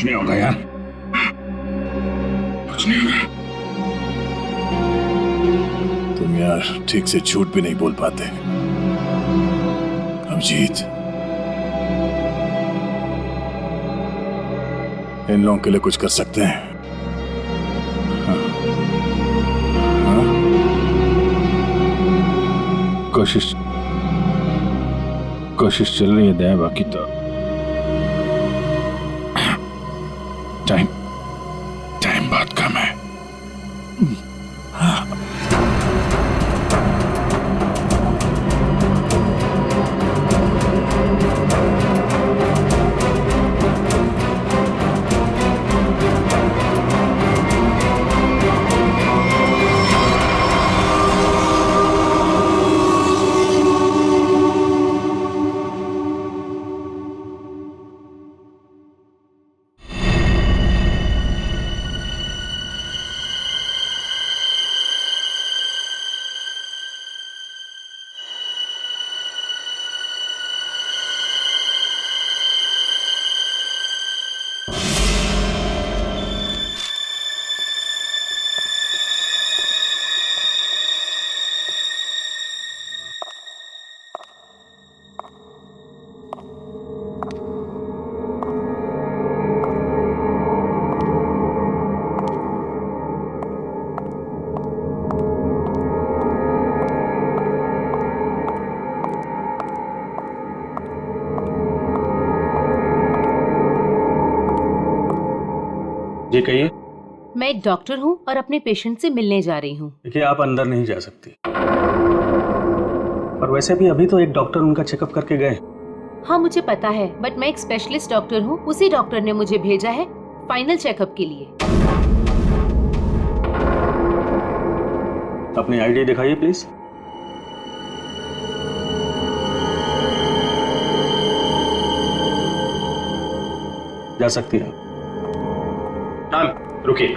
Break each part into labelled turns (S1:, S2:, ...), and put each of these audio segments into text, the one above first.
S1: कुछ नहीं होगा यार, कुछ नहीं होगा।
S2: तुम यार ठीक से झूठ भी नहीं बोल पाते। अभिजीत, इन लोगों के लिए कुछ कर सकते हैं? हाँ? हाँ?
S1: कोशिश चल रही है दया, बाकी तो टाइम बहुत कम है।
S3: जी कहिए।
S4: मैं एक डॉक्टर हूँ और अपने पेशेंट से मिलने जा रही हूँ।
S3: देखिए, आप अंदर नहीं जा सकती, पर वैसे भी अभी तो एक डॉक्टर उनका चेकअप करके गए।
S4: हाँ मुझे पता है, बट मैं एक स्पेशलिस्ट डॉक्टर हूँ। उसी डॉक्टर ने मुझे भेजा है फाइनल चेकअप के लिए।
S3: अपनी आईडी दिखाइए प्लीज। जा सकती है। मैम रुकिए,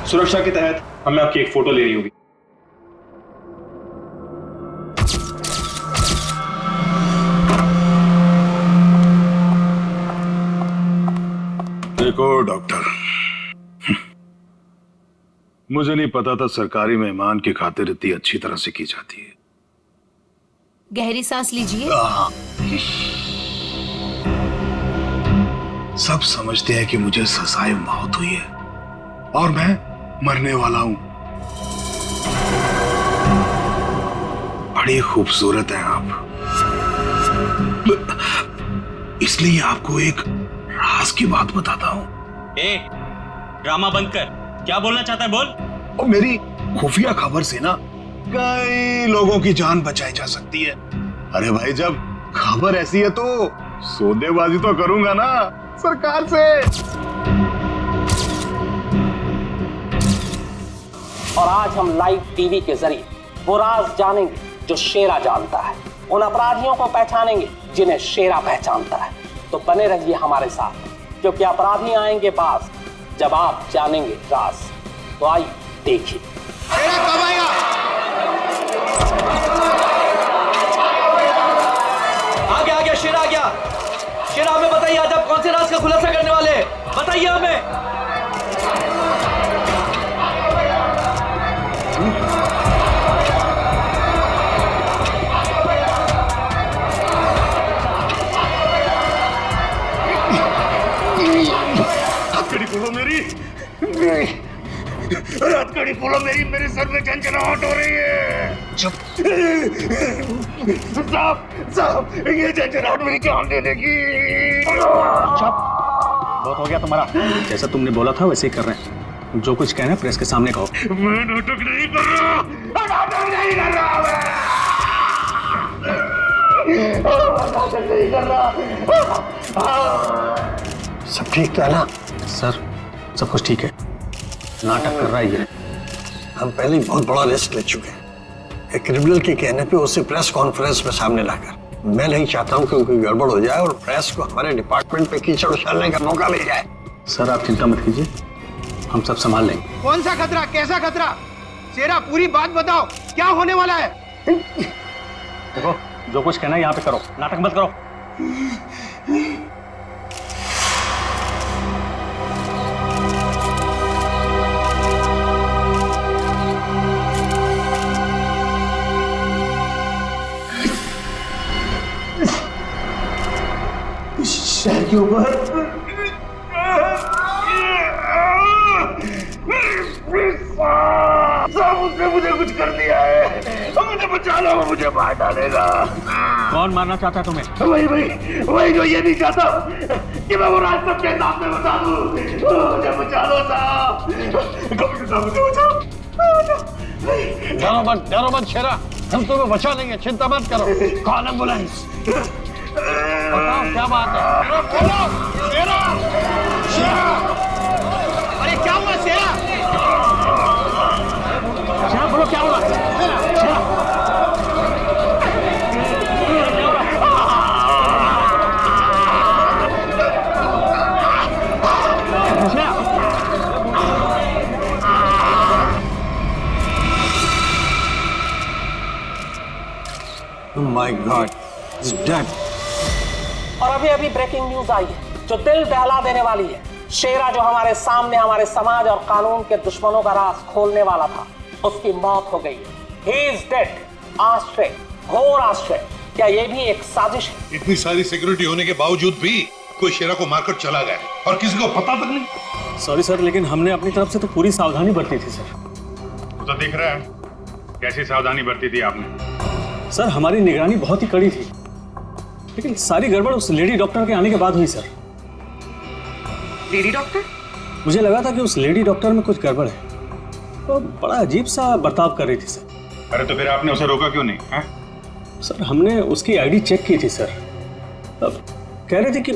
S3: सुरक्षा के तहत हमें आपकी एक फोटो लेनी होगी।
S2: देखो डॉक्टर, मुझे नहीं पता था सरकारी मेहमान की खातिर इतनी अच्छी तरह से की जाती है।
S4: गहरी सांस लीजिए।
S2: सब समझते हैं कि मुझे सजाए मौत हुई है और मैं मरने वाला हूं। बड़ी खूबसूरत हैं आप, इसलिए आपको एक राज की बात बताता हूं।
S3: ड्रामा बंद कर, क्या बोलना चाहता है बोल।
S2: और मेरी खुफिया खबर से ना कई लोगों की जान बचाई जा सकती है। अरे भाई, जब खबर ऐसी है तो सौदेबाजी तो करूंगा ना सरकार से।
S5: और आज हम लाइव टीवी के जरिए वो राज जानेंगे जो शेरा जानता है, उन अपराधियों को पहचानेंगे जिन्हें शेरा पहचानता है। तो बने रहिए हमारे साथ, क्योंकि अपराधी आएंगे पास जब आप जानेंगे राज। तो आइए देखिए।
S6: शेरा कब आएगा?
S7: आ गया शेरा आ गया। शेरा हमें बताइए, आज आप कौन से राज का खुलासा करने वाले हैं? बताइए हमें।
S2: हथकड़ी खोलो मेरी, हथकड़ी खोलो मेरी, मेरे सर में झंझनाहट हो रही है। साहब, ये झंझनाहट मेरी जान दे देगी।
S3: बहुत हो गया तुम्हारा। जैसा तुमने बोला था वैसे ही कर रहे हैं। जो कुछ कहना है प्रेस के सामने कहो।
S2: मैं नाटक नहीं कर रहा, नाटक नहीं कर रहा, नाटक नहीं कर रहा।
S5: सब ठीक तो है ना?
S3: सर सब कुछ ठीक है, नाटक कर रहा है ये।
S5: हम पहले ही बहुत बड़ा रिस्क ले चुके हैं। एक क्रिमिनल के कहने पे उसे प्रेस कॉन्फ्रेंस में सामने लाकर। मैं नहीं चाहता हूं कि कोई गड़बड़ हो जाए और प्रेस को हमारे डिपार्टमेंट पे कीचड़ उछालने का मौका मिल जाए।
S3: सर आप चिंता मत कीजिए, हम सब संभाल लेंगे।
S6: कौन सा खतरा, कैसा खतरा? शेरा पूरी बात बताओ, क्या होने वाला है?
S3: देखो, जो कुछ कहना है यहाँ पे करो, नाटक मत करो।
S6: के ऊपर। साहब उसने मुझे कुछ कर दिया है, मुझे बचा लो, मुझे मार डालेगा।
S3: कौन मारना चाहता है तुम्हें?
S6: वही जो ये नहीं चाहता कि मैं वो राज सबके सामने बता दूं। मुझे बचा लो साहब, मुझे बचाओ।
S8: डरो मत शेरा, हम तुम्हें बचा लेंगे, चिंता मत करो। Call ambulance. बताओ क्या बात है? बोलो शेरा। शेरा,
S6: अरे क्या हुआ शेरा?
S3: शेरा बोलो क्या हुआ? शेरा
S8: Oh my God, he's dead.
S5: और अभी अभी ब्रेकिंग न्यूज आई है जो दिल दहला देने वाली है। शेरा जो हमारे सामने हमारे समाज और कानून के दुश्मनों का राज खोलने वाला था, उसकी मौत हो गई। He is dead. आश्चर्य, घोर आश्चर्य। क्या ये भी एक साजिश है?
S9: इतनी सारी सिक्योरिटी होने के बावजूद भी कोई शेरा को मारकर चला गया और किसी को पता तक नहीं।
S3: सॉरी सर, लेकिन हमने अपनी तरफ से तो पूरी सावधानी बरती थी सर।
S1: वो तो दिख रहा है कैसी सावधानी बरती थी आपने।
S3: सर हमारी निगरानी बहुत ही कड़ी थी, लेकिन सारी गड़बड़ उस लेडी डॉक्टर के आने के बाद हुई सर।
S10: Lady doctor?
S3: मुझे लगा था कि उस लेडी डॉक्टर में कुछ गड़बड़ है, तो बड़ा अजीब सा बर्ताव कर रही थी सर।
S1: अरे तो फिर आपने उसे रोका क्यों नहीं है?
S3: सर हमने उसकी आईडी चेक की थी सर। अब कह रहे थे कि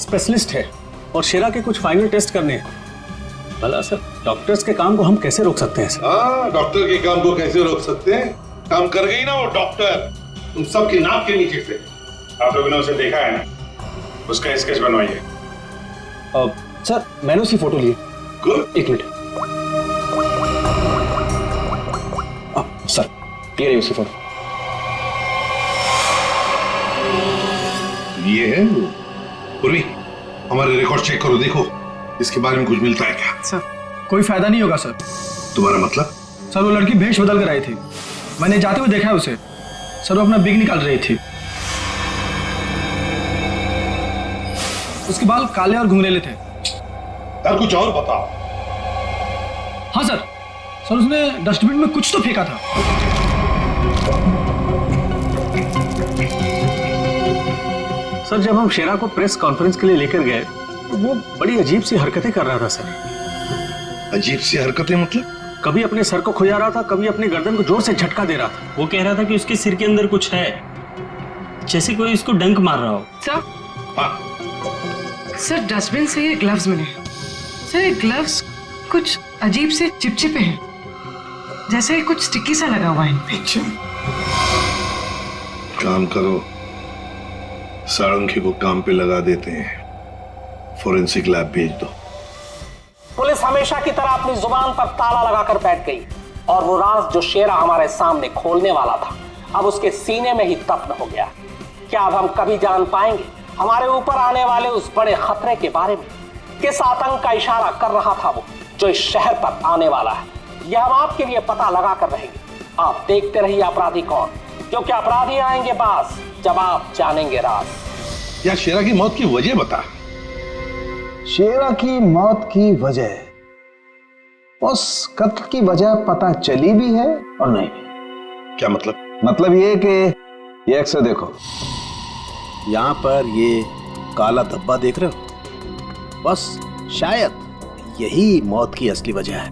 S3: स्पेशलिस्ट है और शेरा के कुछ फाइनल टेस्ट करने हैं। भला सर डॉक्टर्स के काम को हम कैसे रोक सकते हैं सर?
S9: हाँ, डॉक्टर के काम को कैसे रोक सकते हैं? काम कर गई ना वो डॉक्टर, तुम सबकी नाक के नीचे से।
S1: आप लोगों ने उसे देखा है ना, उसका स्केच बनवाइए।
S3: सर मैंने उसकी फोटो ली।
S9: गुड।
S3: एक मिनट सर, ये रही उसकी फोटो।
S9: ये है वो। पूर्वी, हमारे रिकॉर्ड चेक करो, देखो इसके बारे में कुछ मिलता है क्या?
S11: सर कोई फायदा नहीं होगा सर।
S9: तुम्हारा मतलब?
S11: सर वो लड़की भेष बदल कर आई थी, मैंने जाते हुए देखा है उसे। सर वो अपना बिग निकाल रही थी, उसके बाल काले और घुंघरेले थे।
S9: यार कुछ और बताओ।
S11: हाँ सर, सर उसने डस्टबिन में कुछ तो फेंका था।
S3: सर जब हम शेरा को प्रेस कॉन्फ्रेंस के लिए लेकर गए तो वो बड़ी अजीब सी हरकतें कर रहा था सर।
S9: अजीब सी हरकतें मतलब?
S3: कभी अपने सर को खुजा रहा था, कभी अपनी गर्दन को जोर से झटका दे रहा था।
S12: वो कह रहा था कि उसके सिर के अंदर कुछ है, जैसे कोई उसको डंक मार रहा हो।
S10: सर,
S9: हाँ।
S10: सर डस्टबिन से ये ग्लव्स मिले। सर ये ग्लव्स कुछ अजीब से चिपचिपे हैं, जैसे कुछ स्टिकी सा लगा हुआ है इन पे।
S9: काम करो, सारंगी को काम पे लगा देते हैं, फोरेंसिक लैब भेज दो।
S5: पुलिस हमेशा की तरह अपनी जुबान पर ताला लगाकर बैठ गई और वो राज जो शेरा हमारे सामने खोलने वाला था अब उसके सीने में ही दफन हो गया। क्या अब हम कभी जान पाएंगे हमारे ऊपर आने वाले उस बड़े खतरे के बारे में? किस आतंक का इशारा कर रहा था वो जो इस शहर पर आने वाला है? यह हम आपके लिए पता लगा कर रहेंगे। आप देखते रहिए अपराधी कौन, क्योंकि अपराधी आएंगे बाज जब आप जानेंगे राज।
S9: यार शेरा की मौत की वजह बता।
S13: शेरा की मौत की वजह, उस कत्ल की वजह पता चली भी है और नहीं भी।
S9: क्या मतलब?
S13: मतलब ये कि ये अक्सर देखो, यहां पर ये काला धब्बा देख रहे हो, बस शायद यही मौत की असली वजह है,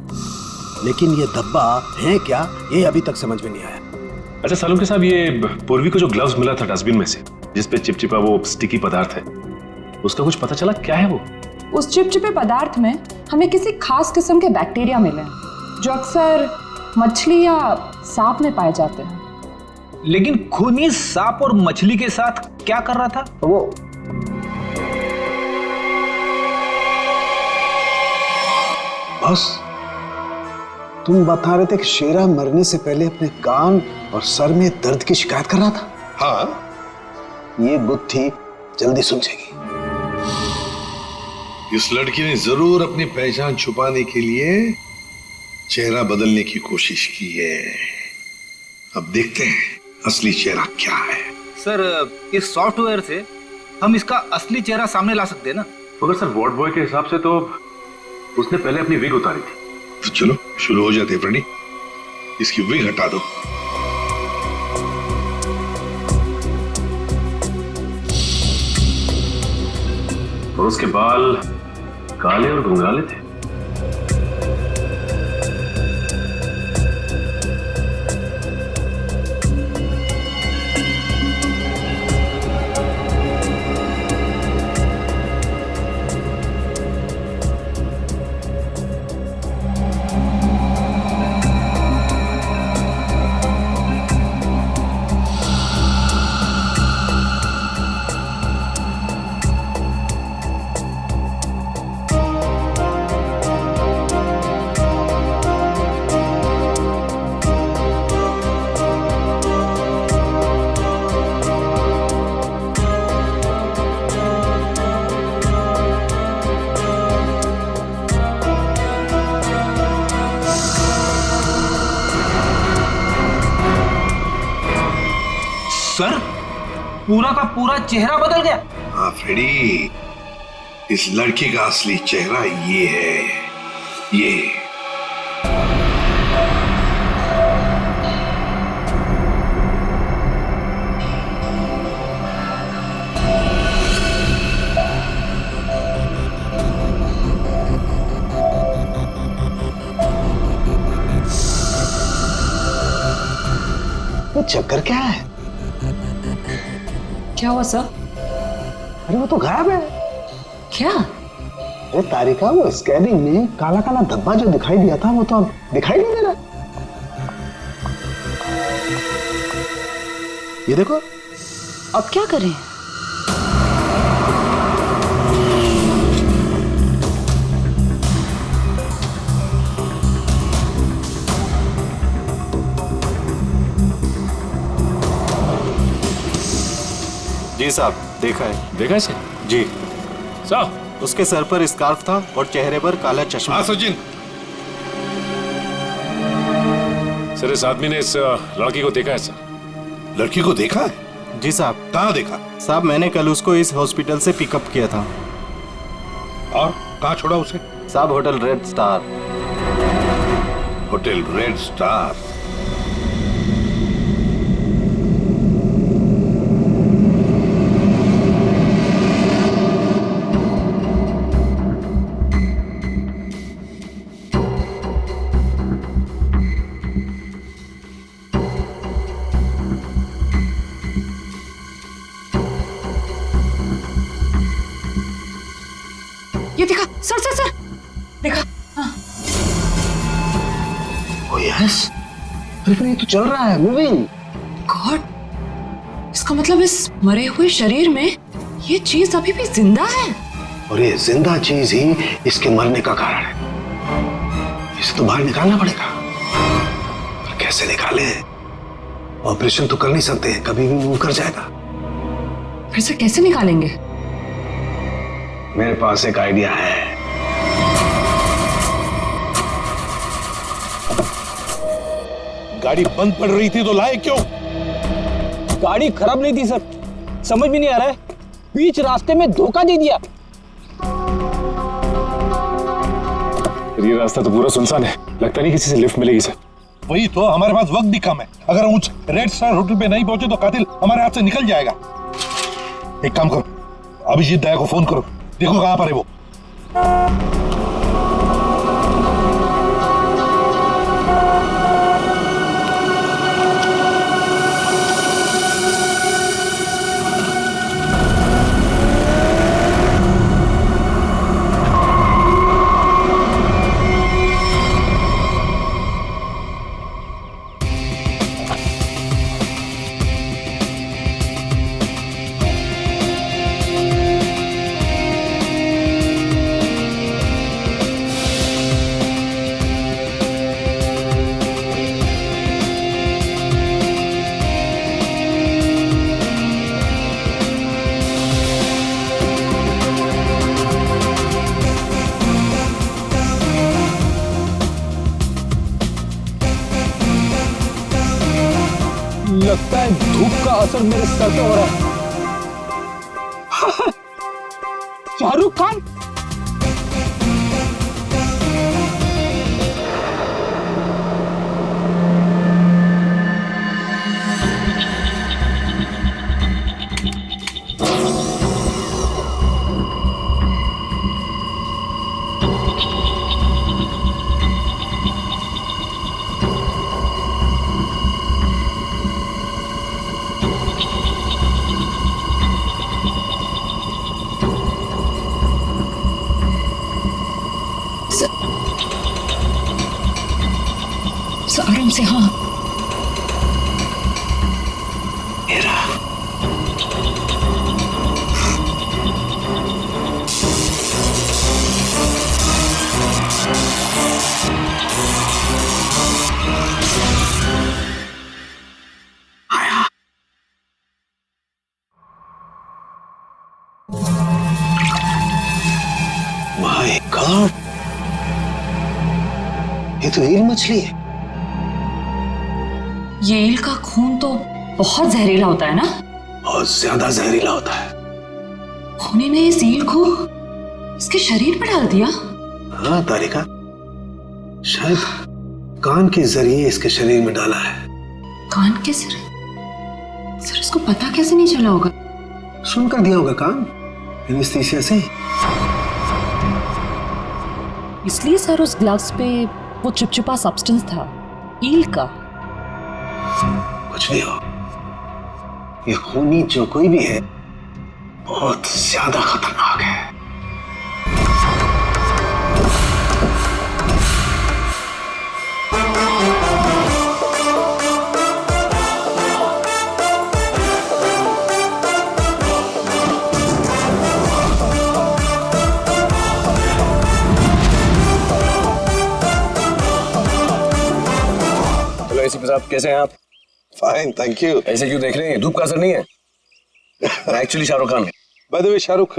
S13: लेकिन ये धब्बा है क्या ये अभी तक समझ में नहीं आया।
S14: अच्छा सालुंके साहब, ये पूर्वी को जो ग्लव्स मिला था डस्टबिन में से, जिसपे चिपचिपा वो स्टिकी पदार्थ है, उसका कुछ पता चला क्या है वो?
S15: उस चिपचिपे पदार्थ में हमें किसी खास किस्म के बैक्टीरिया मिले हैं जो अक्सर मछली या सांप में पाए जाते हैं।
S7: लेकिन खूनी सांप और मछली के साथ क्या कर रहा था
S13: वो? बस तुम बता रहे थे कि शेरा मरने से पहले अपने कान और सर में दर्द की शिकायत कर रहा था।
S9: हाँ,
S13: ये गुत्थी जल्दी सुलझेगी।
S9: इस लड़की ने जरूर अपनी पहचान छुपाने के लिए चेहरा बदलने की कोशिश की है। अब देखते हैं असली चेहरा क्या है।
S7: सर, इस सॉफ्टवेयर से
S11: हम इसका असली चेहरा सामने ला सकते हैं ना।
S14: मगर सर वार्ड बॉय के हिसाब से तो उसने पहले अपनी विग उतारी थी।
S9: तो चलो शुरू हो जाते हैं फ्रेंडी, इसकी विग हटा दो।
S14: और उसके बाल काले और घुंघराले थे।
S11: सर पूरा का पूरा चेहरा बदल गया।
S9: हाँ फ्रेडी, इस लड़की का असली चेहरा ये है, ये।
S13: वो चक्कर क्या है?
S15: क्या हुआ सर?
S13: अरे वो तो गायब है।
S15: क्या?
S13: अरे तारिका, वो स्कैनिंग में काला काला धब्बा जो दिखाई दिया था वो तो अब दिखाई नहीं दे रहा। ये देखो।
S15: अब क्या करें?
S16: जी साहब, देखा है।
S14: देखा है सर?
S16: जी
S14: साहब,
S16: उसके सर पर स्कार्फ था और चेहरे पर काला चश्मा।
S9: हाँ सचिन।
S14: सर इस आदमी ने इस लड़की को देखा है सर।
S9: लड़की को देखा है?
S16: जी साहब।
S9: कहाँ देखा?
S16: साहब मैंने कल उसको इस हॉस्पिटल से पिकअप किया था।
S9: और कहाँ छोड़ा उसे?
S16: साहब hotel red star.
S9: Hotel red star?
S15: ये देखा सर, सर सर देखा। हाँ।
S13: ओ यस, अरे ये तो चल रहा है, मूविंग।
S15: गॉड, इसका मतलब इस मरे हुए शरीर में ये चीज अभी भी जिंदा है।
S13: और ये जिंदा चीज ही इसके मरने का कारण है। इसे तो बाहर निकालना पड़ेगा। पर कैसे निकाले? ऑपरेशन तो कर नहीं सकते, कभी भी मूव कर जाएगा।
S15: फिर से कैसे निकालेंगे?
S13: मेरे पास एक आइडिया है।
S9: गाड़ी बंद पड़ रही थी तो लाए क्यों?
S17: गाड़ी खराब नहीं थी सर, समझ में नहीं आ रहा है, बीच रास्ते में धोखा दे दिया।
S14: ये रास्ता तो पूरा सुनसान है, लगता नहीं किसी से लिफ्ट मिलेगी सर।
S9: वही तो, हमारे पास वक्त भी कम है। अगर हम उस रेड स्टार होटल पे नहीं पहुंचे तो कातिल हमारे हाथ से निकल जाएगा। एक काम करो, अभिजीत दया को फोन करो, देखो कहां पर है वो।
S17: लगता है धूप का असर मेरे सर पे हो रहा है। शाहरुख खान?
S15: आराम से। हाँ
S13: मेरा आया। माय गॉड, ये तो ईल मछली है।
S15: ये ईल का खून तो बहुत जहरीला होता है ना?
S13: बहुत ज्यादा जहरीला होता है।
S15: खूनी ने इस ईल को इसके शरीर पर डाल दिया?
S13: हाँ तारिका, शायद कान के जरिए इसके शरीर में डाला है।
S15: कान के सर इसको पता कैसे नहीं चला होगा?
S13: सुनकर दिया होगा कान, एनेस्थीसिया से।
S15: इसलिए सर उस ग्लव्स पे वो चिपचिपा सब्सटेंस था ईल का।
S13: कुछ भी हो, ये खूनी जो कोई भी है बहुत ज्यादा खतरनाक है।
S18: हेलो एसीपी साहब, कैसे हैं आप?
S9: Fine, thank you.
S18: ऐसे क्यों देख रहे हैं? धूप का असर नहीं है? मैं actually Shahrukh Khan.
S9: By the way Shahrukh,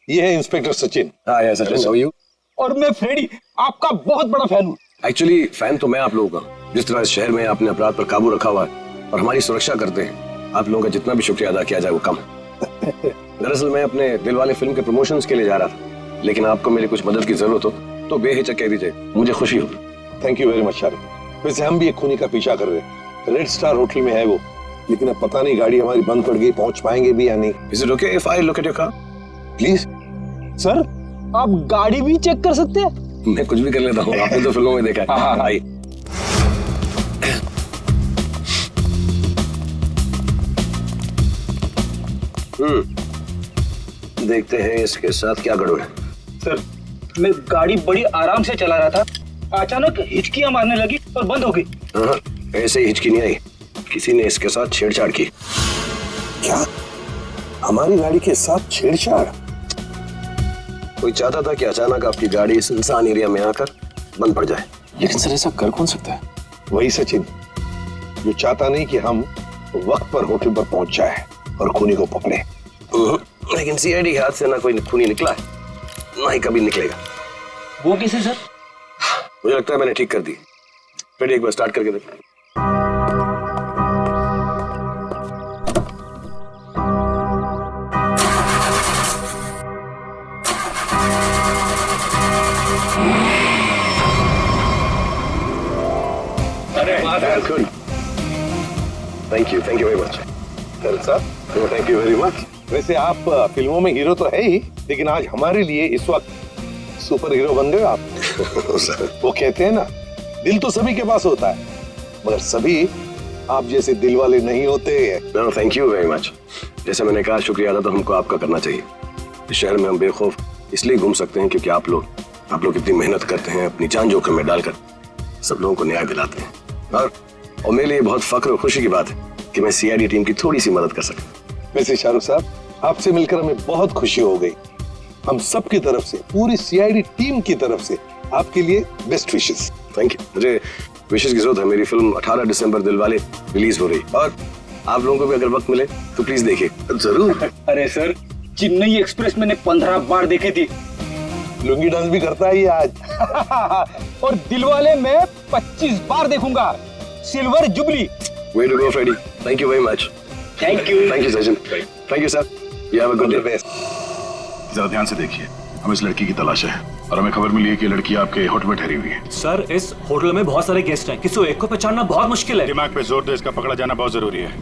S9: ये है इंस्पेक्टर सचिन।
S18: हाँ यार सचिन, हाउ आर यू?
S17: और मैं फ्रेडी, आपका बहुत बड़ा फैन हूँ।
S18: एक्चुअली फैन तो मैं आप लोगों का। जिस तरह इस शहर में आपने अपराध पर काबू रखा हुआ है और हमारी सुरक्षा करते हैं, आप लोगों का जितना भी शुक्रिया अदा किया जाए वो कम है। दरअसल मैं अपने दिलवाले फिल्म के प्रमोशंस के लिए जा रहा था, लेकिन आपको मेरी कुछ मदद की जरूरत हो तो बेहिचक कह दीजिए, मुझे खुशी हो।
S9: Thank you very much Shahrukh. वैसे हम भी एक खूनी का पीछा कर रहे हैं, रेड स्टार होटल में है वो, लेकिन अब पता नहीं गाड़ी हमारी बंद पड़ गई, पहुंच पाएंगे भी या नहीं।
S18: Is it okay if I look at your car?
S9: Please.
S17: Sir, आप गाड़ी भी चेक कर सकते हैं?
S18: मैं कुछ भी कर लेता हूँ, आपने तो फिल्मों में देखा है।
S17: हाँ।
S18: आइए। देखते हैं इसके साथ क्या गड़बड़ है।
S17: सर, मैं गाड़ी बड़ी आराम से चला रहा था, अचानक हिचकियां मारने लगी और बंद हो गई।
S18: हाँ, ऐसे ही हिचकी नहीं आई, किसी ने इसके साथ छेड़छाड़ की।
S9: क्या? हमारी गाड़ी के साथ छेड़छाड़?
S18: कोई चाहता था कि अचानक आपकी गाड़ी सुनसान एरिया में आकर बंद पड़ जाए।
S14: लेकिन सर ऐसा कर कौन सकता है?
S9: वही सचिन, जो चाहता नहीं कि हम वक्त पर होटल पर पहुंच जाए और खूनी को पकड़े।
S18: लेकिन सीआईडी हाथ से ना कोई खूनी निकला है, ना ही कभी निकलेगा।
S17: वो कैसे सर?
S18: मुझे लगता है मैंने ठीक कर दी। फिर एक बार स्टार्ट करके देख। Thank you very much.
S9: Thank you very much. वैसे आप फिल्मों में हीरो तो है ही, लेकिन आज हमारे लिए इस वक्त सुपर हीरो बन गए आप। वो कहते हैं ना, दिल तो सभी के पास होता है, मगर सभी आप जैसे दिल वाले नहीं होते।
S18: Thank you very much. जैसे मैंने कहा, शुक्रिया अदा तो हमको आपका करना चाहिए। इस शहर में हम बेखौफ इसलिए घूम सकते हैं क्योंकि आप लोग इतनी मेहनत करते हैं, अपनी जान जोखिम में डालकर सब लोगों को न्याय दिलाते हैं। और मेरे लिए बहुत फख्र और खुशी की बात है कि मैं सीआईडी टीम की थोड़ी सी मदद कर सकता।
S9: वैसे शाहरुख साहब, आपसे मिलकर हमें बहुत खुशी हो गई। हम सब की तरफ से, पूरी सीआईडी टीम की तरफ से आपके लिए बेस्ट विशेस।
S18: Thank you. मुझे विशेष की जरूरत है। मेरी फिल्म 18 दिसंबर दिलवाले रिलीज हो रही, और आप लोगों को भी अगर वक्त मिले तो प्लीज देखिए। जरूर।
S17: अरे सर, चेन्नई एक्सप्रेस मैंने 15 बार देखी थी।
S9: लुंगी डांस भी करता है ये आज।
S17: और दिलवाले मैं 25 बार देखूंगा। Silver jubilee.
S18: Way to go, Freddy. Thank you very much.
S17: Thank you.
S18: Thank you, Sachin. Thank you, sir. You have a good day.
S2: जरा ध्यान से देखिए, हमें इस लड़की की तलाश है और हमें खबर मिली है कि लड़की आपके होटल में ठहरी हुई है।
S7: सर इस होटल में बहुत सारे गेस्ट हैं, किसी एक को पहचानना बहुत मुश्किल है।
S1: दिमाग पे जोर दो, इसका पकड़ा जाना बहुत जरूरी है।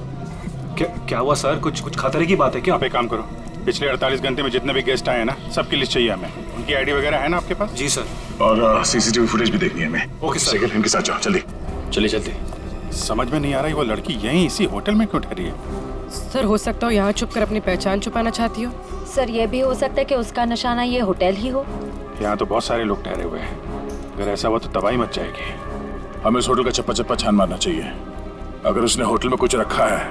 S7: क्या हुआ सर? कुछ खतरे की बात है क्या?
S1: आप एक काम करो, पिछले 48 घंटे में जितने भी गेस्ट आए हैं ना, सबकी लिस्ट चाहिए हमें। उनकी आईडी वगैरह है ना आपके पास?
S7: जी सर।
S2: और सीसीटीवी फुटेज भी देखनी है हमें।
S7: Okay sir.
S2: इनके साथ जाओ, जल्दी
S1: चलिए जल्दी। समझ में नहीं आ रही वो लड़की यहीं इसी होटल में क्यों ठहरी है?
S10: सर हो सकता हो यहाँ छुप कर अपनी पहचान छुपाना चाहती हो।
S19: सर ये भी हो सकता है कि उसका निशाना ये होटल ही हो।
S1: यहाँ तो बहुत सारे लोग ठहरे हुए हैं, अगर ऐसा हुआ तो तबाही मच जाएगी।
S2: हमें इस होटल का चप्पा चप्पा छान मारना चाहिए। अगर उसने होटल में कुछ रखा है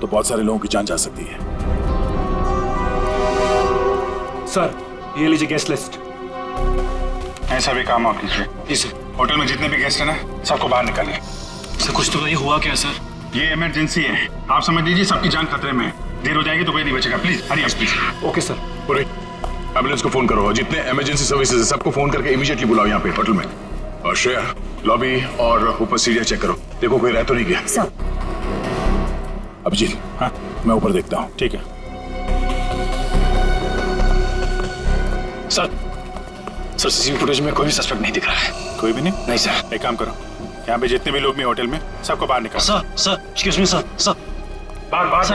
S2: तो बहुत सारे लोगों की जान जा सकती है।
S7: सर ये लीजिए गेस्ट लिस्ट।
S1: ऐसा भी काम आप कीजिए।
S7: जी सर।
S1: होटल में जितने भी गेस्ट हैं ना, सबको बाहर निकालिए।
S7: सर कुछ तो नहीं हुआ क्या सर?
S1: ये इमरजेंसी है, आप समझ लीजिए सबकी जान खतरे में है। देर हो जाएगी तो कोई नहीं बचेगा। Please hurry up please.
S7: Okay sir.
S2: पूरे एम्बुलेंस को फोन करो और जितने इमरजेंसी सर्विसेज है सबको फोन करके इमीडिएटली बुलाओ यहाँ पे होटल में। और श्रेया लॉबी और ऊपर सीढ़ियाँ चेक करो, देखो कोई रह तो नहीं गया।
S19: सर।
S2: अभिजीत, हाँ मैं ऊपर देखता हूँ।
S1: ठीक है
S14: सर। सर सीसीटीवी फुटेज में कोई भी सस्पेक्ट नहीं दिख रहा है।
S1: कोई भी नहीं?
S14: नहीं सर।
S1: एक काम करो, यहाँ पे जितने भी लोग भी होटल में, सबको बाहर निकालो।
S12: Sir excuse me sir. Sir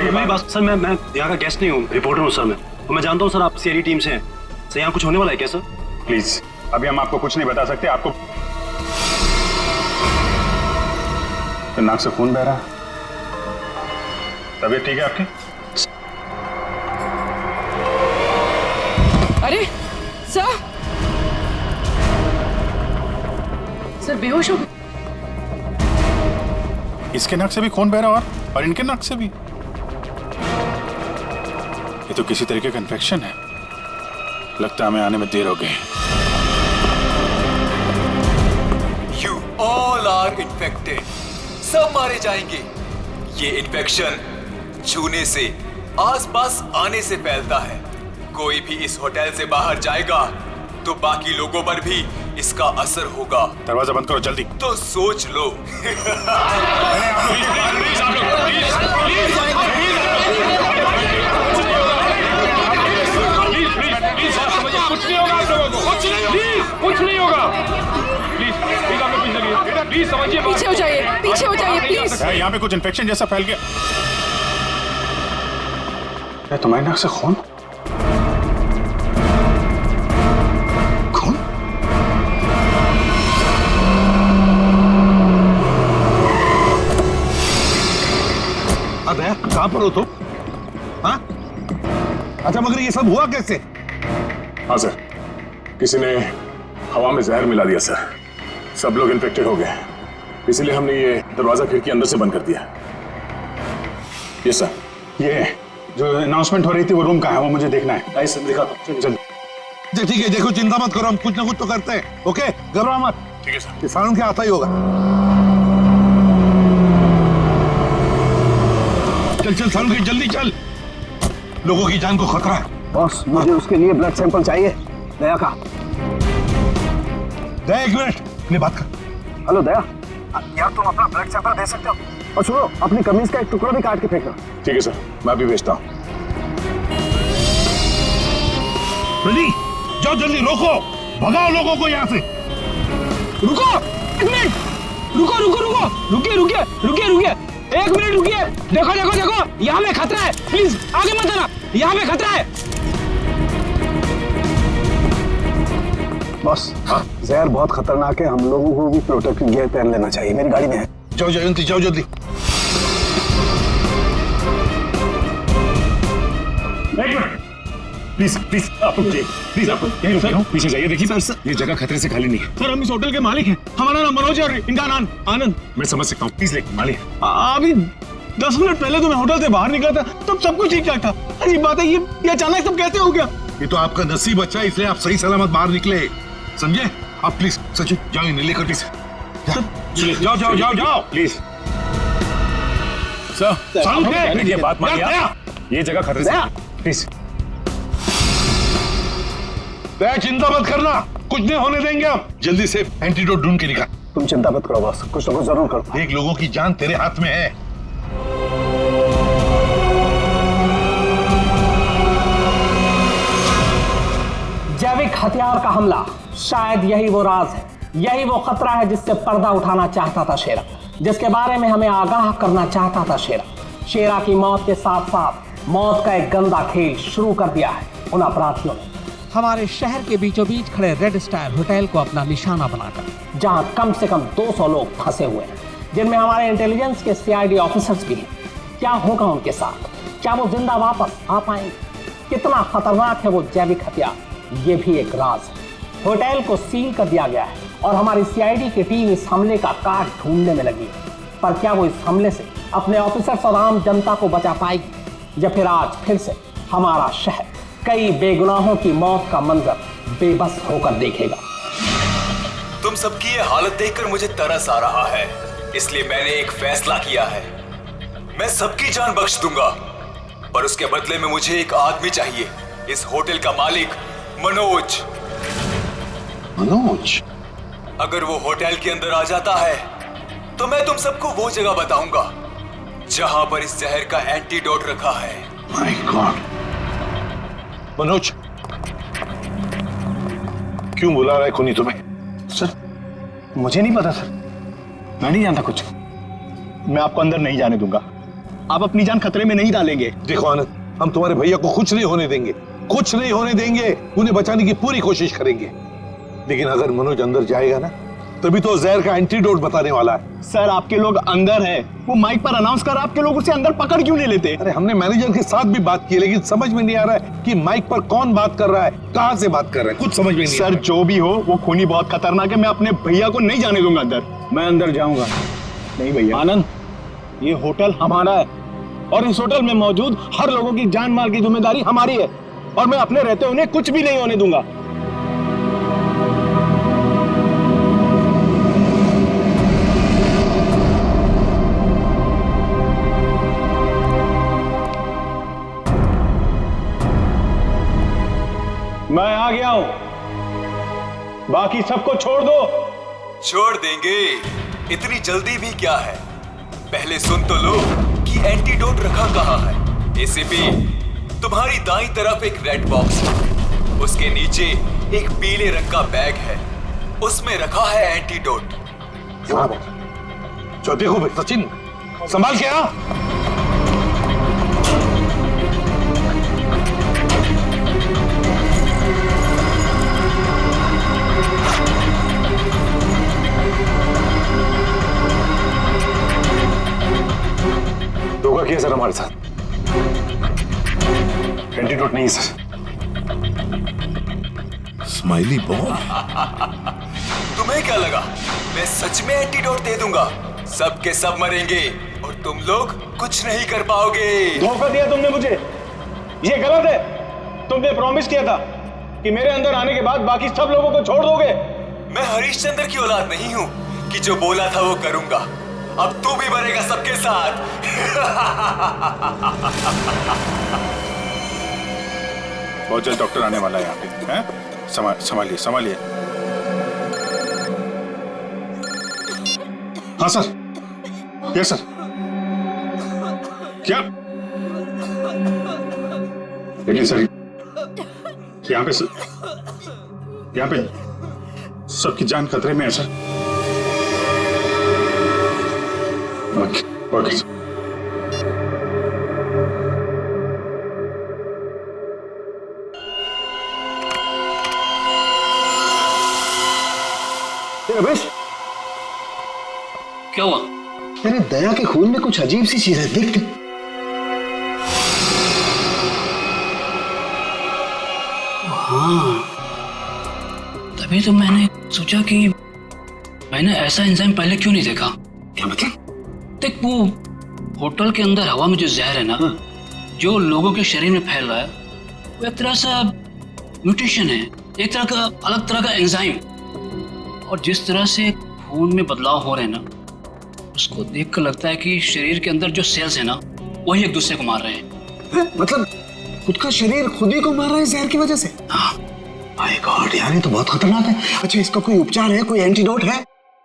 S12: मेरी बात। सर मैं यहाँ का गेस्ट नहीं हूँ, रिपोर्टर हूँ सर। मैं जानता हूँ सर आप सीआईडी टीम से हैं। सर यहाँ कुछ होने वाला है क्या सर?
S1: प्लीज अभी हम आपको कुछ नहीं बता सकते। आपको तो नाक से खून बह रहा है, तबीयत ठीक है आपकी?
S10: अरे सर बेहोश हो गए।
S1: इसके नाक से भी खून बह रहा और इनके नाक से भी। ये तो किसी तरीके का इन्फेक्शन है, लगता है हमें आने में देर हो गई।
S20: You all are infected. सब मारे जाएंगे। ये इन्फेक्शन छूने से, आसपास आने से फैलता है। कोई भी इस होटल से बाहर जाएगा तो बाकी लोगों पर भी इसका असर होगा।
S1: दरवाजा बंद करो जल्दी।
S20: तो सोच लो।
S6: कुछ नहीं होगा आप लोगों को, कुछ नहीं होगा। प्लीज आप लोग पीछे लगिए, बेटा प्लीज समझिए।
S10: पीछे हो जाइए प्लीज।
S1: यहाँ पे कुछ इन्फेक्शन जैसा फैल गया। तुम्हारे नाक से खून?
S9: कहाँ पर हो तुम? हाँ? अच्छा मगर ये सब हुआ कैसे?
S2: हाँ सर, किसी ने हवा में जहर मिला दिया सर। सब लोग इन्फेक्टेड हो गए, इसीलिए हमने ये दरवाजा खिड़की अंदर से बंद कर दिया। ये सर,
S1: ये जो अनाउंसमेंट हो रही थी वो रूम कहाँ है, वो मुझे देखना है।
S2: आई सर दिखा दो जल्दी।
S9: ठीक है, देखो चिंता मत करो, हम कुछ ना कुछ तो करते हैं। ओके घबराओ मत।
S2: ठीक है सर।
S9: किसानों के आता ही होगा। चल सालू की जल्दी चल, लोगों की जान को खतरा है।
S13: बॉस मुझे उसके लिए ब्लड सैंपल चाहिए, दया का।
S9: दया एक मिनट, अपनी बात कर।
S13: हेलो दया, यार तुम अपना ब्लड सैंपल दे सकते हो? और सुनो, अपनी कमीज का एक टुकड़ा भी काट के फेंकना।
S2: ठीक है सर, मैं अभी भेजता हूँ।
S9: रेडी, जाओ जल्दी, रोको, भगाओ लोगों को यहाँ से।
S17: रुको एक मिनट, रुकिए, एक मिनट रुकिए। देखो यहाँ पे खतरा है, प्लीज आगे मत आना, यहाँ पे खतरा है।
S13: बॉस जहर बहुत खतरनाक है, हम लोगों को भी प्रोटेक्टिव गियर पहन लेना चाहिए। मेरी गाड़ी में है।
S9: जाओ जयंती, जाओ जल्दी।
S1: प्लीज आप पीछे जाइए। देखिए सर, ये जगह खतरे से खाली नहीं है।
S6: सर हम इस होटल के मालिक हैं, हमारा नाम मनोज है और इनका नाम आनंद।
S1: मैं समझ सकता हूँ, प्लीज लेकिन मालिक
S6: अभी 10 मिनट पहले तो मैं होटल से बाहर निकला था, तब सब कुछ ठीक ठाक था। अजीब बात है, ये अचानक सब कैसे हो गया?
S9: ये तो आपका नसीब अच्छा है, इसलिए आप सही सलामत बाहर निकले, समझे? आप प्लीज सचिन जाओ नीले कटी से। जाओ प्लीज।
S1: सर ये बात मानिए, ये जगह खतरे से प्लीज।
S9: दया चिंता मत करना, कुछ नहीं होने देंगे हम। जल्दी से एंटीडोट ढूंढ के निकाल।
S13: तुम चिंता मत करो बॉस, कुछ ना कुछ जरूर करो।
S9: देख लोगों की जान तेरे हाथ में है।
S5: हथियार का हमला, शायद यही वो राज है, यही वो खतरा है जिससे पर्दा उठाना चाहता था शेरा, जिसके बारे में हमें आगाह करना चाहता था शेरा। शेरा की मौत के साथ साथ मौत का एक गंदा खेल शुरू कर दिया है उन अपराधियों ने। हमारे शहर के बीचों बीच खड़े रेड स्टार होटल को अपना निशाना बनाकर, जहां कम से कम 200 लोग फंसे हुए हैं, जिनमें हमारे इंटेलिजेंस के CID ऑफिसर्स भी हैं। क्या होगा उनके साथ? क्या वो जिंदा वापस आ पाएंगे? कितना खतरनाक है वो जैविक हथियार, ये भी एक राज है। होटल को सील कर दिया गया है और हमारी CID की टीम इस हमले का काट ढूंढने में लगी है। पर क्या वो इस हमले से अपने ऑफिसर्स और आम जनता को बचा पाएगी, या फिर आज फिर से हमारा शहर कई बेगुनाहों की मौत का मंजर बेबस होकर देखेगा?
S20: तुम सबकी ये हालत देखकर मुझे तरस आ रहा है, इसलिए मैंने एक फैसला किया है। मैं सबकी जान बख्श दूंगा, पर उसके बदले में मुझे एक आदमी चाहिए, इस होटल का मालिक मनोज।
S9: मनोज?
S20: अगर वो होटल के अंदर आ जाता है तो मैं तुम सबको वो जगह बताऊंगा जहां पर इस जहर का एंटीडोट रखा है।
S9: My God. मनोज, क्यों बुला रहा है खूनी तुम्हें?
S11: सर, मुझे नहीं पता सर, मैं नहीं जानता कुछ। मैं आपको अंदर नहीं जाने दूंगा। आप अपनी जान खतरे में नहीं डालेंगे।
S9: देखो आनंद, हम तुम्हारे भैया को कुछ नहीं होने देंगे, कुछ नहीं होने देंगे। उन्हें बचाने की पूरी कोशिश करेंगे, लेकिन अगर मनोज अंदर जाएगा ना, तभी तो जहर का एंटीडोट बताने वाला है।
S11: सर, आपके लोग अंदर हैं, वो माइक पर अनाउंस कर, आपके लोग उसे अंदर पकड़ क्यों नहीं लेते?
S9: अरे हमने मैनेजर के साथ भी बात की, लेकिन समझ में नहीं आ रहा है कि माइक पर कौन बात कर रहा है, कहां से बात कर रहा है, कुछ समझ में नहीं।
S11: सर, जो भी हो, वो खूनी बहुत खतरनाक है। मैं अपने भैया को नहीं जाने दूंगा अंदर। मैं अंदर जाऊंगा नहीं भैया। आनंद, ये होटल हमारा है और इस होटल में मौजूद हर लोगों की जान माल की जिम्मेदारी हमारी है, और मैं अपने रहते उन्हें कुछ भी नहीं होने दूंगा। मैं आ गया हूं, बाकी सबको छोड़ दो।
S20: छोड़ देंगे, इतनी जल्दी भी क्या है? पहले सुन तो लो कि एंटीडोट रखा कहां है। एसीपी, तुम्हारी दाईं तरफ एक रेड बॉक्स है, उसके नीचे एक पीले रंग का बैग है, उसमें रखा है एंटीडोट।
S9: जो देखो भाई सचिन, संभाल के आ।
S14: धोखा किया सर हमारे साथ। एंटीडोट नहीं सर।
S9: स्माइली बॉय,
S20: तुम्हें क्या लगा मैं सच में एंटीडोट दे दूंगा? सबके सब मरेंगे और तुम लोग कुछ नहीं कर पाओगे।
S11: धोखा दिया तुमने मुझे, ये गलत है। तुमने प्रॉमिस किया था कि मेरे अंदर आने के बाद बाकी सब लोगों को छोड़ दोगे।
S20: मैं हरिश्चंद्र की औलाद नहीं हूं कि जो बोला था वो करूंगा। अब तू भी मरेगा सबके साथ।
S1: बहुत जल्द डॉक्टर आने वाला है यहाँ पे, हैं? संभालिए संभालिए। हाँ सर, यस सर। क्या? लेकिन सर, यहाँ पे सबकी जान खतरे में है सर। Okay sir.
S13: रमेश,
S17: क्या हुआ?
S13: तेरे दया के खून में कुछ अजीब सी चीज है, देख।
S17: हाँ, तभी तो मैंने सोचा कि मैंने ऐसा एंजाइम पहले क्यों नहीं देखा।
S13: क्या मतलब?
S17: देख, वो होटल के अंदर हवा में जो जहर है ना, जो लोगों के शरीर में फैल रहा है, वो एक तरह सा म्यूटेशन है, एक तरह का अलग तरह का एंजाइम। और जिस तरह से खून में बदलाव हो रहे हैं ना, उसको देखकर लगता है कि शरीर के अंदर जो सेल्स है ना, वही एक दूसरे को मार रहे हैं।
S13: मतलब खुद का शरीर खुद ही को मार रहा है जहर की वजह से?
S17: हाँ।
S13: माय गॉड यार, ये तो बहुत खतरनाक है। अच्छा, इसका कोई उपचार है, कोई एंटीडोट है?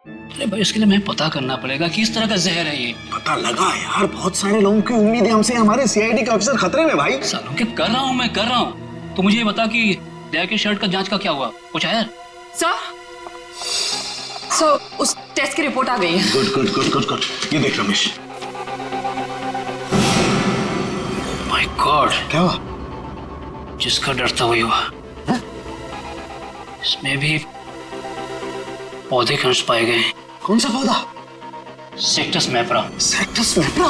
S17: अरे भाई, इसके लिए मैं पता करना पड़ेगा कि इस तरह का जहर है ये।
S13: पता लगा यार, बहुत सारे लोगों की उम्मीद है हमसे, हमारे CID के ऑफिसर खतरे में भाई।
S17: सालों के कर रहा हूँ मैं, कर रहा हूँ। तो मुझे ये बता कि दया की शर्ट का जांच का क्या हुआ? कुछ आया?
S15: सर उस टेस्ट की रिपोर्ट आ गई है।
S2: Good good good good good. ये देख रमेश।
S17: माय गॉड,
S13: क्या हुआ?
S17: जिसका डर था वही हुआ। इसमें भी पौधे के अंश पाए गए।
S13: कौन सा पौधा?
S17: सेक्टस मैप्रा।
S13: सेक्टस मैप्रा?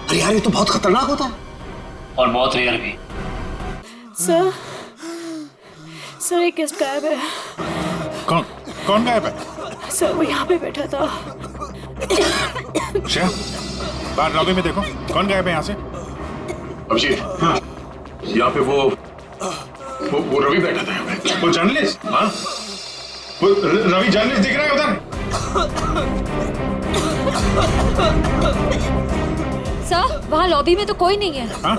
S13: अरे यार ये तो बहुत खतरनाक होता है
S17: और बहुत रेयर भी।
S21: सर एक गेस्ट गायब है।
S1: कौन गायब है?
S21: सर वो यहाँ पे बैठा था।
S1: श्रेया, बाहर लॉबी में देखो कौन गायब है यहाँ से।
S2: अभिजीत, हाँ यहाँ पे वो रवि बैठा था यहाँ पे।
S1: वो जर्नलिस्ट? हाँ वो रवि जर्नलिस्ट दिख रहा है उधर।
S19: सर वहाँ लॉबी में तो कोई नहीं है।
S1: हाँ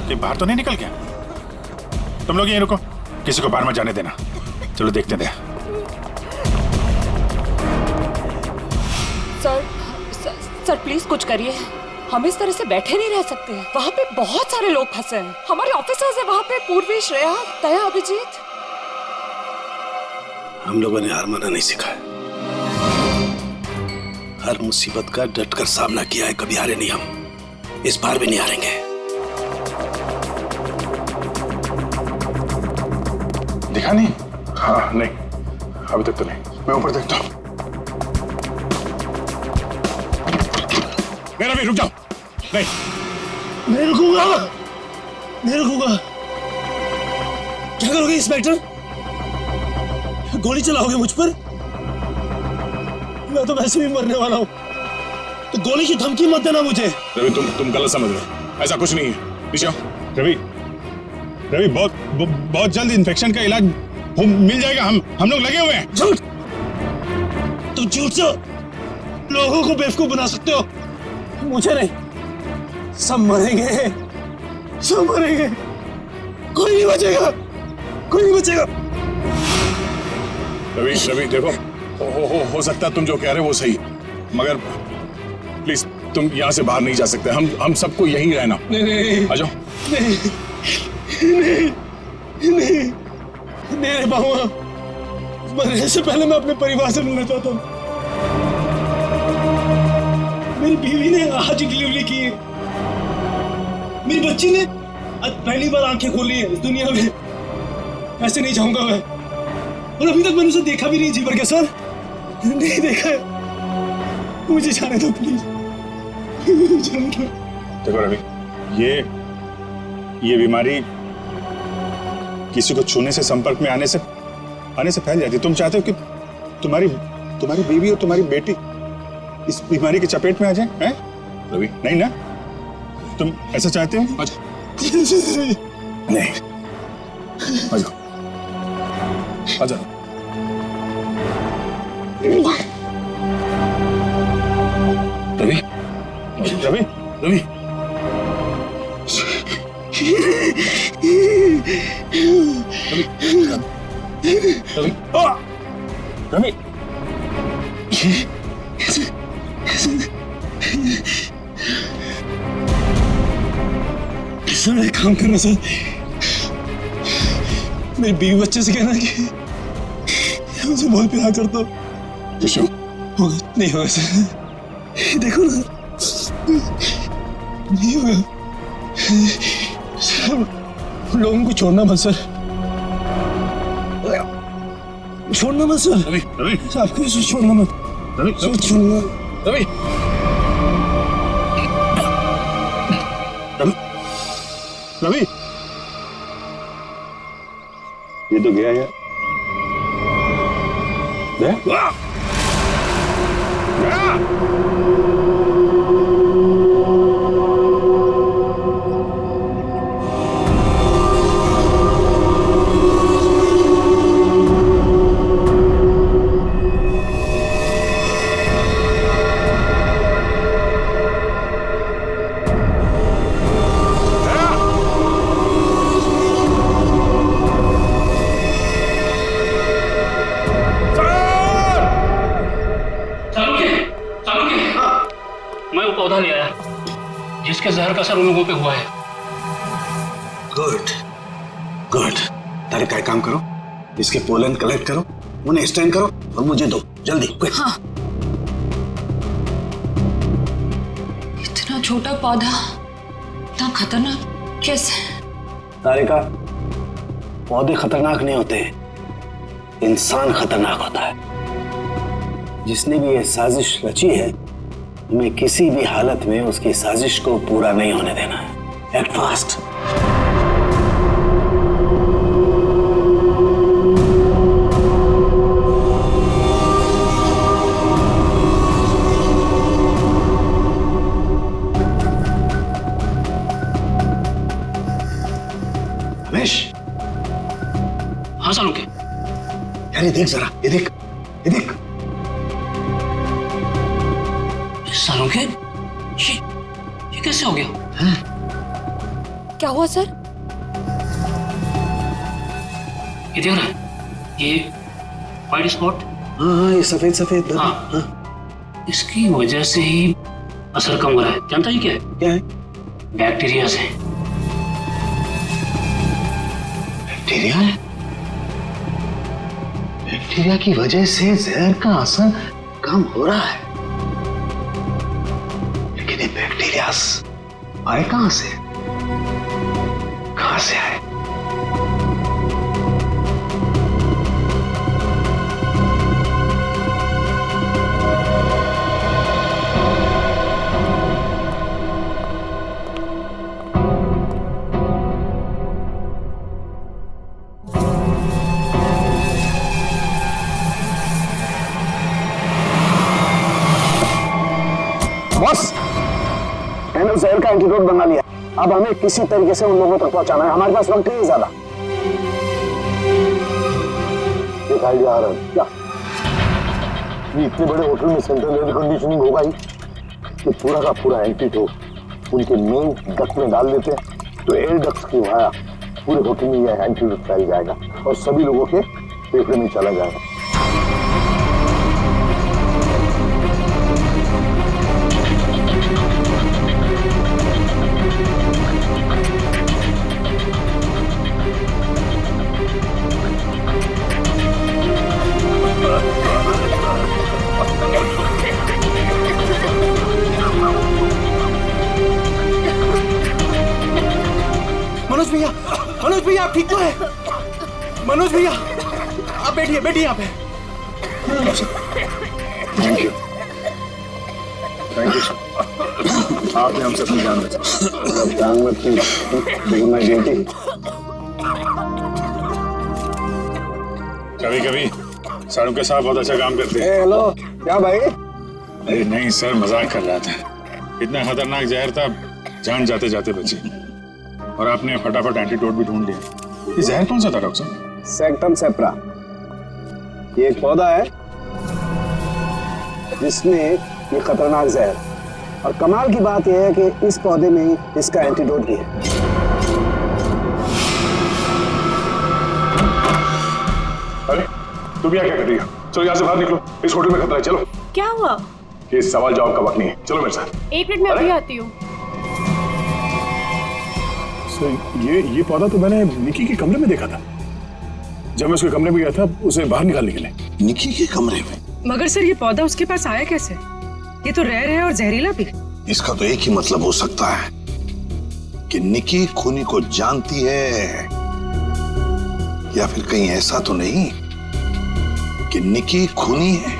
S1: ये बाहर तो नहीं निकल गया? तुम लोग यहीं रुको, किसी को बाहर मत जाने देना। चलो देखते हैं।
S15: सर प्लीज कुछ करिए, हम इस तरह से बैठे नहीं रह सकते। वहाँ पे बहुत सारे लोग फंसे हैं, हमारे ऑफिसर्स हैं वहाँ पे, पूर्वी, श्रेया, दया, अभिजीत।
S13: हम लोगों ने हार माना नहीं सीखा है। हर मुसीबत का डटकर सामना किया है, कभी हारे नहीं हम। इस बार भी नहीं हारेंगे।
S2: दिखा नहीं? हाँ नहीं, अभी तक तो नहीं। मैं ऊपर देखता हूँ।
S1: मेरा भी रुक जाओ। नहीं
S11: नहीं रुकूंगा, नहीं रुकूंगा। क्या करोगे इंस्पेक्टर? गोली चलाओगे मुझ पर? मैं तो वैसे भी मरने वाला हूँ, तो गोली की धमकी मत देना मुझे।
S2: रवि तुम गलत समझ रहे हो, ऐसा कुछ नहीं है। नीचे आओ।
S1: रवि बहुत जल्द इन्फेक्शन का इलाज मिल जाएगा। हम लोग लगे हुए हैं।
S11: झूठ! तुम झूठ से लोगों को बेवकूफ बना सकते हो, मुझे नहीं। सब मरेंगे, सब मरेंगे, कोई नहीं बचेगा, कोई नहीं बचेगा।
S2: रवि देखो, हो सकता है तुम जो कह रहे हो वो सही, मगर प्लीज तुम यहाँ से बाहर नहीं जा सकते। हम सबको यहीं रहना।
S11: नहीं
S2: आ जाओ।
S11: नहीं नहीं बाबा, मरने से पहले मैं अपने परिवार से मिलना चाहता हूँ। मेरी बीवी ने आज डिलीवरी की है, मेरी बच्ची ने आज पहली बार आंखें खोली है इस दुनिया में। ऐसे नहीं जाऊंगा मैं, और अभी तक मैंने उसे देखा भी नहीं जी भर के। सर नहीं देखा है, मुझे जाने दो प्लीज, जाने दो।
S1: देखो रवि, ये बीमारी किसी को छूने से, संपर्क में आने से फैल जाती है। तुम चाहते हो कि तुम्हारी बीवी और तुम्हारी बेटी इस बीमारी की चपेट में आ जाए? हैं?
S2: रवि
S1: नहीं ना, तुम ऐसा चाहते हो?
S2: नहीं, आ जाओ, आ जाओ।
S1: रवि रवि रवि रवि
S11: सर एक काम करना सर, मेरी बीवी बच्चे से कहना कि मुझे बहुत प्यार करता हूँ। नहीं होगा सर, देखो ना, नहीं होगा सर। लोगों को छोड़ना मत सर, छोड़ना मत सर।
S1: रवि
S11: आपको छोड़ना मत,
S1: रवि
S11: छोड़ना।
S1: रवि रवि
S14: ये तो गया यार।
S17: पौधा ले आया जिसके जहर का असर उन लोगों पे हुआ है।
S13: Good good. तारे का एक काम करो, इसके पोलन कलेक्ट करो, उन्हें स्टैंड करो और मुझे दो जल्दी, क्विक।
S15: हाँ। इतना छोटा पौधा इतना खतरनाक कैसे?
S13: तारिका, पौधे खतरनाक नहीं होते, इंसान खतरनाक होता है। जिसने भी ये साजिश रची है, हमें किसी भी हालत में उसकी साजिश को पूरा नहीं होने देना है। Act fast. रमेश।
S17: हाँ सालुंके।
S13: यार ये देख जरा, ये देख, ये देख।
S17: सालुंके, ये कैसे हो गया?
S15: क्या हुआ सर?
S17: ये देख रहा है, ये वाइट स्पॉट।
S13: हाँ, ये सफेद सफेद।
S17: हाँ। इसकी वजह से ही असर कम हो रहा है। जानता ही क्या है?
S13: क्या है?
S17: बैक्टीरिया से।
S13: बैक्टीरिया है? बैक्टीरिया की वजह से जहर का असर कम हो रहा है, लेकिन ये बैक्टीरिया आए कहां से? कहां से आए? बॉस, मैंने जहर का एंटीडोट बना लिया। अब हमें किसी तरीके से उन लोगों तक पहुंचाना है। हमारे पास वक्त नहीं है ज्यादा। एक आइडिया आ रहा है। क्या? ये इतने बड़े होटल में सेंट्रल एयर कंडीशनिंग होगा ही कि पूरा का पूरा एंटीडोट उनके मेन डक्ट में डाल देते हैं, तो एयर डक्ट की वाया पूरे होटल में यह एंटीडोट फैल जाएगा और सभी लोगों के फेफड़े में चला जाएगा।
S7: मनोज भैया आप ठीक तो है? मनोज भैया आप बैठिए, बैठिए यहाँ पे।
S1: Thank you, thank you sir. आपने हम सबकी जान बचाई।
S13: जान मत की, लेकिन मैं ड्यूटी।
S1: कभी कभी साड़ू के साथ बहुत अच्छा काम करते हैं।
S13: हेलो, क्या भाई?
S1: अरे नहीं सर, मजाक कर रहा था। इतना खतरनाक जहर था, जान जाते जाते बची। और आपने फटाफट एंटीडोट भी ढूंढ लिया। ये जहर कौन सा था डॉक्टर साहब?
S13: सेक्टम सेप्रा। ये एक पौधा है जिसमें ये खतरनाक जहर, और कमाल की बात यह है कि इस पौधे में ही इसका एंटीडोट भी है।
S2: अरे तुम यहाँ क्या कर रही हो? चलो यहाँ से बाहर निकलो, इस होटल में खतरा है। चलो।
S21: क्या हुआ?
S2: ये सवाल जवाब का वक्त नहीं है, चलो मेरे साथ।
S21: एक मिनट में अभी आती हूँ।
S2: ये पौधा तो मैंने निकी के कमरे में देखा था। जब मैं उसके कमरे में गया था उसे बाहर निकालने के लिए।
S9: निकी के कमरे में?
S10: मगर सर ये पौधा उसके पास आया कैसे? ये तो रेयर है और जहरीला भी।
S9: इसका तो एक ही मतलब हो सकता है कि निकी खूनी को जानती है, या फिर कहीं ऐसा तो नहीं कि निकी खूनी है।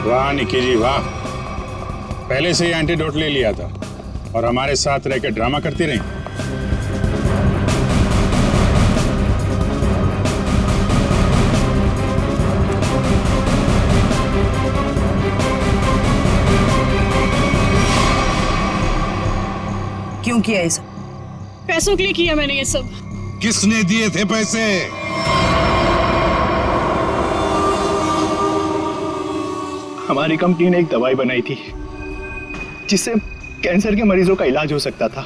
S1: वाह निकी जी वाह, पहले से ही एंटीडोट ले लिया था और हमारे साथ रहकर ड्रामा करती रही।
S10: क्यों किया ये सब?
S21: पैसों के लिए किया मैंने ये सब।
S9: किसने दिए थे पैसे?
S11: हमारी कंपनी ने एक दवाई बनाई थी जिससे कैंसर के मरीजों का इलाज हो सकता था।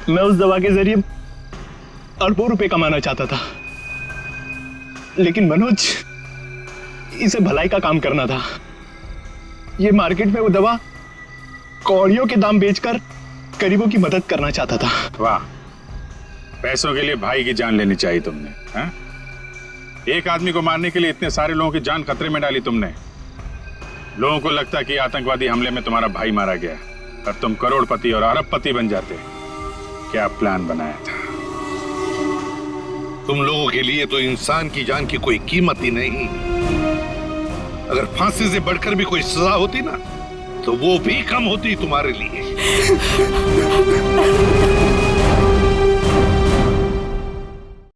S11: मैं उस दवा के जरिए अरबों रुपए कमाना चाहता था, लेकिन मनोज इसे भलाई का काम करना था। ये मार्केट में वो दवा कौड़ियों के दाम बेचकर गरीबों की मदद करना चाहता था।
S1: वाह, पैसों के लिए भाई की जान लेनी चाहिए तुमने, हा? एक आदमी को मारने के लिए इतने सारे लोगों की जान खतरे में डाली तुमने। लोगों को लगता कि आतंकवादी हमले में तुम्हारा भाई मारा गया और तुम करोड़पति और अरबपति बन जाते। क्या प्लान बनाया था?
S9: तुम लोगों के लिए तो इंसान की जान की कोई कीमत ही नहीं। अगर फांसी से बढ़कर भी कोई सजा होती ना, तो वो भी कम होती तुम्हारे लिए।